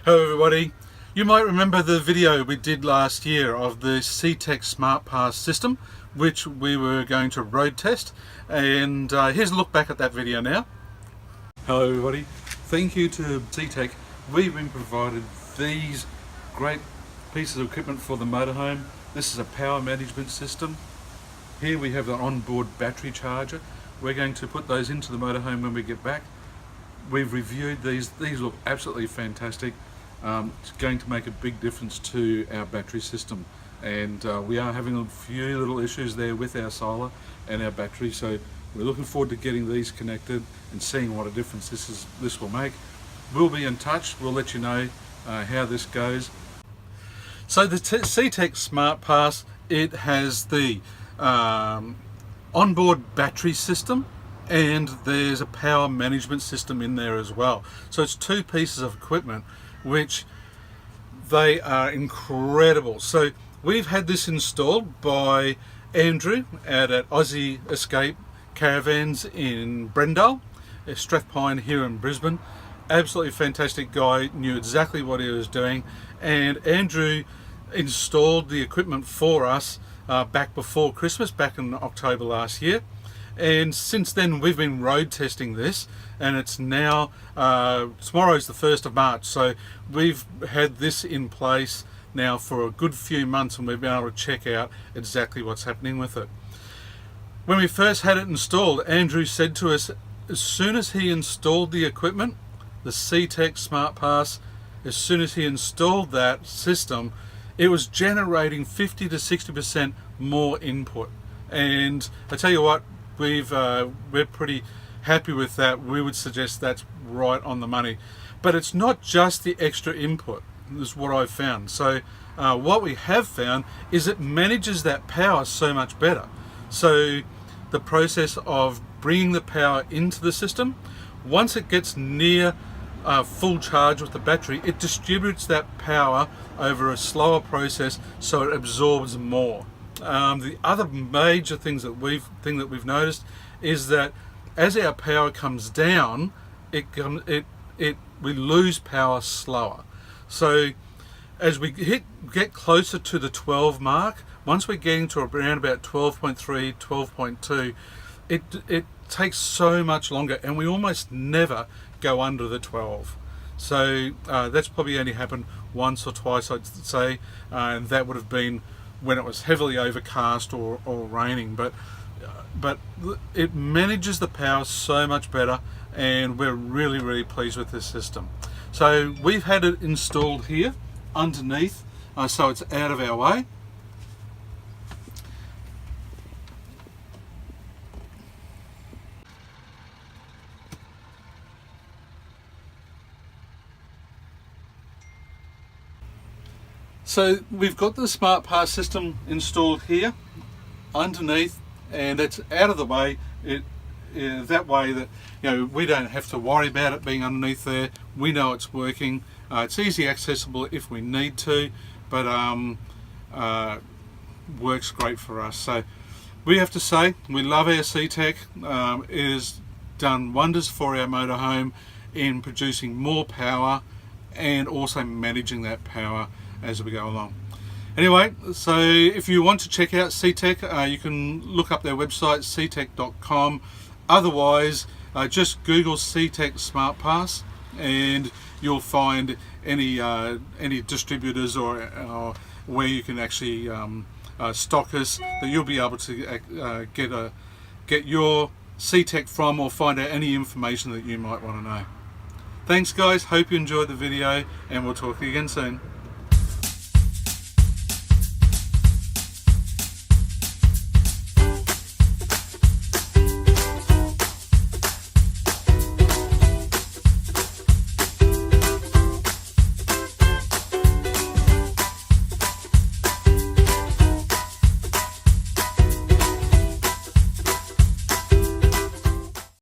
Hello everybody. You might remember the video we did last year of the CTEK Smartpass system, which we were going to road test, and here's a look back at that video now. Hello everybody. Thank you to CTEK. We've been provided these great pieces of equipment for the motorhome. This is a power management system. Here we have an onboard battery charger. We're going to put those into the motorhome when we get back. We've reviewed these look absolutely fantastic. It's going to make a big difference to our battery system, and we are having a few little issues there with our solar and our battery, so we're looking forward to getting these connected and seeing what a difference this will make. We'll be in touch. We'll let you know how this goes. So the CTEK Smartpass, it has the onboard battery system, and there's a power management system in there as well. So it's two pieces of equipment which they are incredible. So we've had this installed by Andrew out at Aussie Escape Caravans in Brendale, Strathpine here in Brisbane. Absolutely fantastic guy, knew exactly what he was doing, and Andrew installed the equipment for us back before Christmas, back in October last year. And since then we've been road testing this, and it's now tomorrow's the 1st of March, so we've had this in place now for a good few months, and we've been able to check out exactly what's happening with it. When we first had it installed, Andrew said to us, as soon as he installed the equipment, the CTEK Smartpass, as soon as he installed that system, it was generating 50 to 60% more input. And I tell you what, we're pretty happy with that. We would suggest that's right on the money. But it's not just the extra input, is what I've found. So what we have found is it manages that power so much better. So the process of bringing the power into the system, once it gets near full charge with the battery, it distributes that power over a slower process, so it absorbs more. The other major thing that we've noticed is that as our power comes down, we lose power slower. So as we get closer to the 12 mark, once we're getting to around about 12.3, 12.2, it takes so much longer, and we almost never go under the 12. So that's probably only happened once or twice, I'd say, and that would have been when it was heavily overcast or raining. But it manages the power so much better, and we're really pleased with this system. So we've had it installed here underneath, so it's out of our way. So we've got the Smartpass system installed here underneath, and it's out of the way. That way that we don't have to worry about it being underneath there. We know it's working. It's easy accessible if we need to, but works great for us. So we have to say we love our CTEK. It has done wonders for our motorhome in producing more power and also managing that power as we go along. Anyway, so if you want to check out CTEK, you can look up their website, ctek.com. Otherwise, just Google CTEK Smartpass, and you'll find any distributors or where you can actually stockist that you'll be able to get your CTEK from, or find out any information that you might want to know. Thanks guys, hope you enjoyed the video, and we'll talk to you again soon.